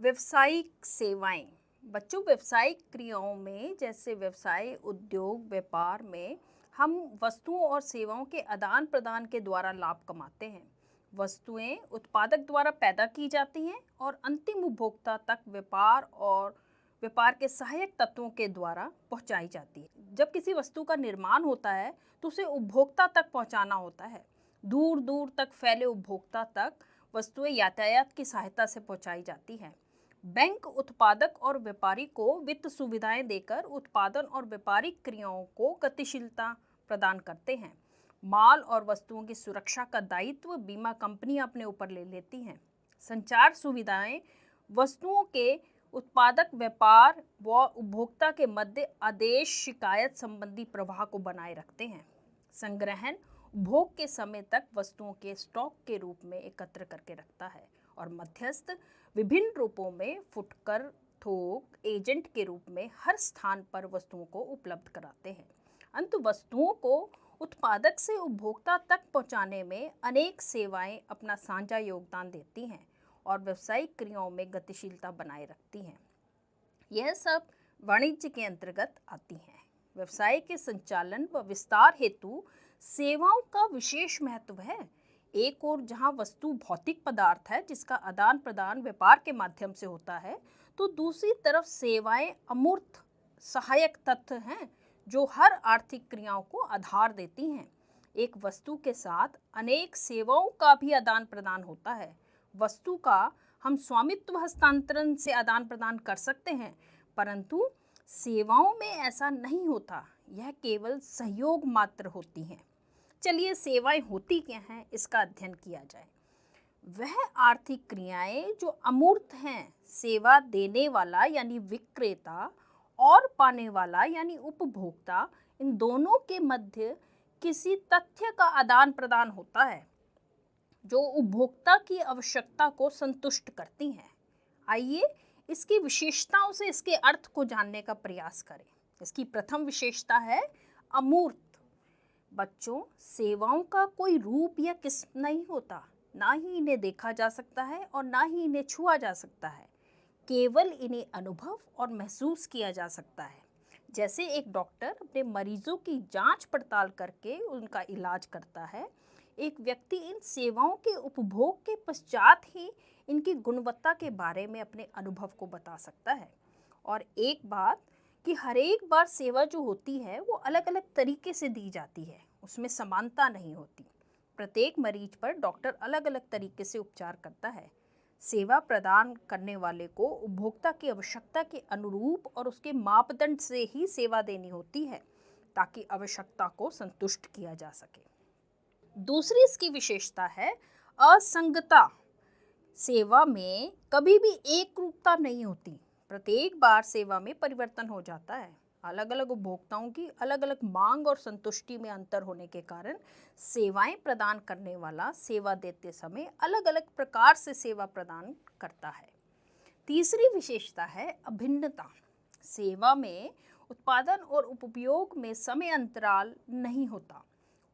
व्यवसायिक सेवाएं। बच्चों, व्यवसायिक क्रियाओं में जैसे व्यवसाय, उद्योग, व्यापार में हम वस्तुओं और सेवाओं के आदान प्रदान के द्वारा लाभ कमाते हैं। वस्तुएं उत्पादक द्वारा पैदा की जाती हैं और अंतिम उपभोक्ता तक व्यापार के सहायक तत्वों के द्वारा पहुंचाई जाती है। जब किसी वस्तु का निर्माण होता है तो उसे उपभोक्ता तक पहुंचाना होता है। दूर दूर तक फैले उपभोक्ता तक वस्तुएं यातायात की सहायता से पहुंचाई जाती हैं। बैंक उत्पादक और व्यापारी को वित्त सुविधाएं देकर उत्पादन और व्यापारिक क्रियाओं को गतिशीलता प्रदान करते हैं। माल और वस्तुओं की सुरक्षा का दायित्व बीमा कंपनियां अपने ऊपर ले लेती हैं। संचार सुविधाएं वस्तुओं के उत्पादक, व्यापार व उपभोक्ता के मध्य आदेश शिकायत संबंधी प्रवाह को बनाए रखते हैं। संग्रहण उपभोग के समय तक वस्तुओं के स्टॉक के रूप में एकत्र करके रखता है। और मध्यस्थ विभिन्न रूपों में फुटकर, थोक, एजेंट के रूप में हर स्थान पर वस्तुओं को उपलब्ध कराते हैं। अंत वस्तुओं को उत्पादक से उपभोक्ता तक पहुंचाने में अनेक सेवाएं अपना साझा योगदान देती हैं और व्यावसायिक क्रियाओं में गतिशीलता बनाए रखती हैं। यह सब वाणिज्य के अंतर्गत आती हैं। व्यवसाय के संचालन व विस्तार हेतु सेवाओं का विशेष महत्व है। एक ओर जहां वस्तु भौतिक पदार्थ है जिसका आदान प्रदान व्यापार के माध्यम से होता है, तो दूसरी तरफ सेवाएं अमूर्त सहायक तत्व हैं जो हर आर्थिक क्रियाओं को आधार देती हैं। एक वस्तु के साथ अनेक सेवाओं का भी आदान प्रदान होता है। वस्तु का हम स्वामित्व हस्तांतरण से आदान प्रदान कर सकते हैं, परंतु सेवाओं में ऐसा नहीं होता। यह केवल सहयोग मात्र होती हैं। चलिए, सेवाएं होती क्या हैं इसका अध्ययन किया जाए। वह आर्थिक क्रियाएं जो अमूर्त हैं, सेवा देने वाला यानी विक्रेता और पाने वाला यानी उपभोक्ता, इन दोनों के मध्य किसी तथ्य का आदान प्रदान होता है जो उपभोक्ता की आवश्यकता को संतुष्ट करती हैं। आइए इसकी विशेषताओं से इसके अर्थ को जानने का प्रयास करें। इसकी प्रथम विशेषता है अमूर्त। बच्चों, सेवाओं का कोई रूप या किस्म नहीं होता, ना ही इन्हें देखा जा सकता है और ना ही इन्हें छुआ जा सकता है। केवल इन्हें अनुभव और महसूस किया जा सकता है। जैसे एक डॉक्टर अपने मरीजों की जांच पड़ताल करके उनका इलाज करता है, एक व्यक्ति इन सेवाओं के उपभोग के पश्चात ही इनकी गुणवत्ता के बारे में अपने अनुभव को बता सकता है। और एक बात कि हर एक बार सेवा जो होती है वो अलग अलग तरीके से दी जाती है, उसमें समानता नहीं होती। प्रत्येक मरीज पर डॉक्टर अलग अलग तरीके से उपचार करता है। सेवा प्रदान करने वाले को उपभोक्ता की आवश्यकता के अनुरूप और उसके मापदंड से ही सेवा देनी होती है ताकि आवश्यकता को संतुष्ट किया जा सके। दूसरी इसकी विशेषता है असंगता। सेवा में कभी भी एक रूपता नहीं होती। प्रत्येक बार सेवा में परिवर्तन हो जाता है। अलग अलग उपभोक्ताओं की अलग अलग मांग और संतुष्टि में अंतर होने के कारण सेवाएं प्रदान करने वाला सेवा देते समय अलग अलग प्रकार से सेवा प्रदान करता है। तीसरी विशेषता है अभिन्नता। सेवा में उत्पादन और उपयोग में समय अंतराल नहीं होता।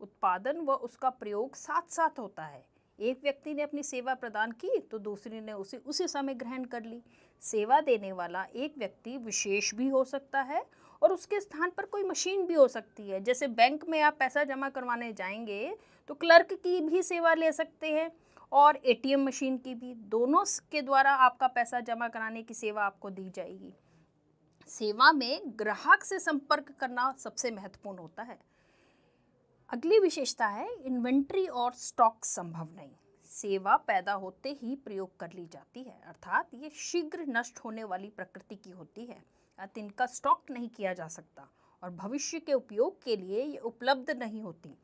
उत्पादन व उसका प्रयोग साथ साथ होता है। एक व्यक्ति ने अपनी सेवा प्रदान की तो दूसरे ने उसी समय ग्रहण कर ली। सेवा देने वाला एक व्यक्ति विशेष भी हो सकता है और उसके स्थान पर कोई मशीन भी हो सकती है। जैसे बैंक में आप पैसा जमा करवाने जाएंगे तो क्लर्क की भी सेवा ले सकते हैं और एटीएम मशीन की भी। दोनों के द्वारा आपका पैसा जमा कराने की सेवा आपको दी जाएगी। सेवा में ग्राहक से संपर्क करना सबसे महत्वपूर्ण होता है। अगली विशेषता है इन्वेंट्री और स्टॉक संभव नहीं। सेवा पैदा होते ही प्रयोग कर ली जाती है, अर्थात ये शीघ्र नष्ट होने वाली प्रकृति की होती है। अतः इनका स्टॉक नहीं किया जा सकता और भविष्य के उपयोग के लिए ये उपलब्ध नहीं होती।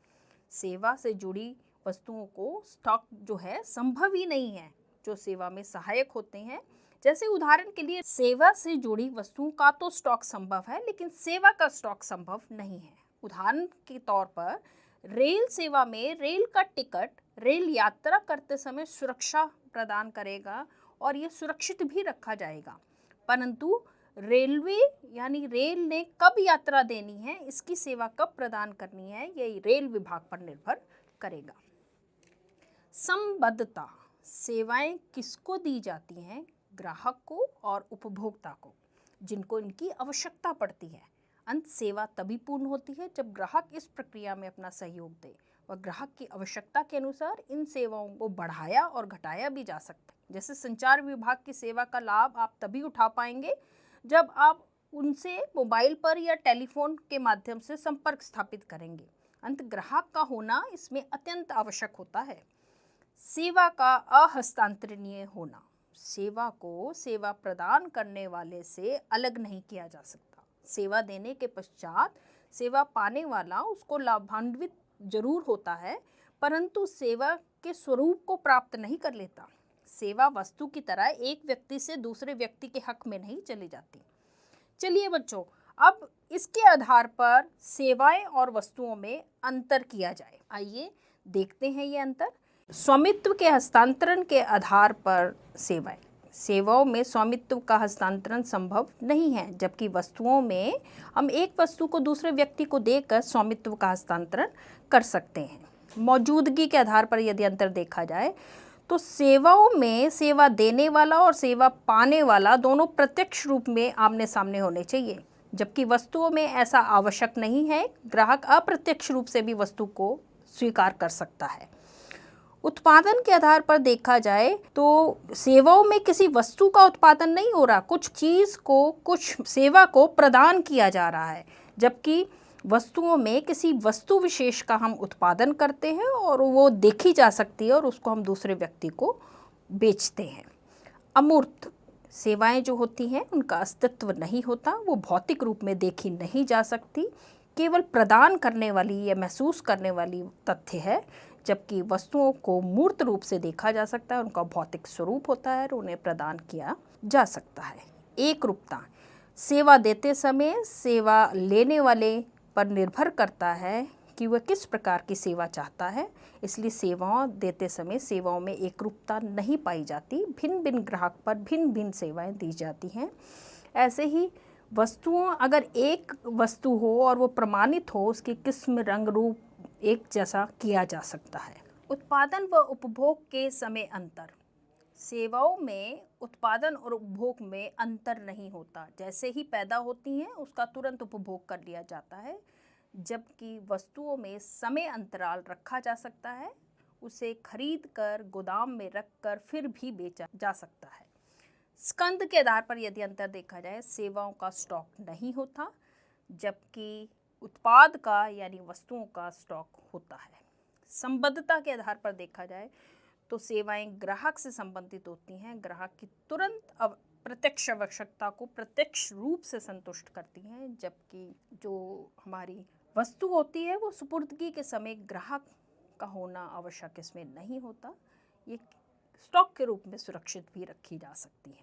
सेवा से जुड़ी वस्तुओं को स्टॉक जो है संभव ही नहीं है, जो सेवा में सहायक होते हैं। जैसे उदाहरण के लिए सेवा से जुड़ी वस्तुओं का तो स्टॉक संभव है, लेकिन सेवा का स्टॉक संभव नहीं है। उदाहरण के तौर पर रेल सेवा में रेल का टिकट रेल यात्रा करते समय सुरक्षा प्रदान करेगा और ये सुरक्षित भी रखा जाएगा, परंतु रेलवे यानी रेल ने कब यात्रा देनी है, इसकी सेवा कब प्रदान करनी है, ये रेल विभाग पर निर्भर करेगा। संबद्धता। सेवाएं किसको दी जाती हैं? ग्राहक को और उपभोक्ता को, जिनको इनकी आवश्यकता पड़ती है। अंत सेवा तभी पूर्ण होती है जब ग्राहक इस प्रक्रिया में अपना सहयोग दे व ग्राहक की आवश्यकता के अनुसार इन सेवाओं को बढ़ाया और घटाया भी जा सकता है। जैसे संचार विभाग की सेवा का लाभ आप तभी उठा पाएंगे जब आप उनसे मोबाइल पर या टेलीफोन के माध्यम से संपर्क स्थापित करेंगे। अंत ग्राहक का होना इसमें अत्यंत आवश्यक होता है। सेवा का अहस्तांतरणीय होना, सेवा को सेवा प्रदान करने वाले से अलग नहीं किया जा सकता। सेवा देने के पश्चात सेवा पाने वाला उसको लाभान्वित जरूर होता है, परंतु सेवा के स्वरूप को प्राप्त नहीं कर लेता। सेवा वस्तु की तरह एक व्यक्ति से दूसरे व्यक्ति के हक में नहीं चली जाती। चलिए बच्चों, अब इसके आधार पर सेवाएं और वस्तुओं में अंतर किया जाए। आइए देखते हैं ये अंतर। स्वामित्व के हस्तांतरण के आधार पर सेवाओं में स्वामित्व का हस्तांतरण संभव नहीं है, जबकि वस्तुओं में हम एक वस्तु को दूसरे व्यक्ति को देकर स्वामित्व का हस्तांतरण कर सकते हैं। मौजूदगी के आधार पर यदि अंतर देखा जाए तो सेवाओं में सेवा देने वाला और सेवा पाने वाला दोनों प्रत्यक्ष रूप में आमने सामने होने चाहिए, जबकि वस्तुओं में ऐसा आवश्यक नहीं है। ग्राहक अप्रत्यक्ष रूप से भी वस्तु को स्वीकार कर सकता है। उत्पादन के आधार पर देखा जाए तो सेवाओं में किसी वस्तु का उत्पादन नहीं हो रहा, कुछ चीज़ को, कुछ सेवा को प्रदान किया जा रहा है, जबकि वस्तुओं में किसी वस्तु विशेष का हम उत्पादन करते हैं और वो देखी जा सकती है और उसको हम दूसरे व्यक्ति को बेचते हैं। अमूर्त सेवाएं जो होती हैं उनका अस्तित्व नहीं होता, वो भौतिक रूप में देखी नहीं जा सकती, केवल प्रदान करने वाली या महसूस करने वाली तथ्य है, जबकि वस्तुओं को मूर्त रूप से देखा जा सकता है, उनका भौतिक स्वरूप होता है और उन्हें प्रदान किया जा सकता है। एक रूपता सेवा देते समय सेवा लेने वाले पर निर्भर करता है कि वह किस प्रकार की सेवा चाहता है, इसलिए सेवाओं देते समय सेवाओं में एक रूपता नहीं पाई जाती। भिन्न भिन्न ग्राहक पर भिन्न भिन्न सेवाएं दी जाती हैं। ऐसे ही वस्तुओं, अगर एक वस्तु हो और वो प्रमाणित हो, उसकी किस्म, रंग, रूप एक जैसा किया जा सकता है। उत्पादन व उपभोग के समय अंतर। सेवाओं में उत्पादन और उपभोग में अंतर नहीं होता, जैसे ही पैदा होती हैं उसका तुरंत उपभोग कर लिया जाता है, जबकि वस्तुओं में समय अंतराल रखा जा सकता है, उसे खरीद कर गोदाम में रख कर फिर भी बेचा जा सकता है। स्कंद के आधार पर यदि अंतर देखा जाए, सेवाओं का स्टॉक नहीं होता, जबकि उत्पाद का यानी वस्तुओं का स्टॉक होता है। संबद्धता के आधार पर देखा जाए तो सेवाएं ग्राहक से संबंधित होती हैं, ग्राहक की तुरंत प्रत्यक्ष आवश्यकता को प्रत्यक्ष रूप से संतुष्ट करती हैं, जबकि जो हमारी वस्तु होती है वो सुपुर्दगी के समय ग्राहक का होना आवश्यक इसमें नहीं होता, ये स्टॉक के रूप में सुरक्षित भी रखी जा सकती है।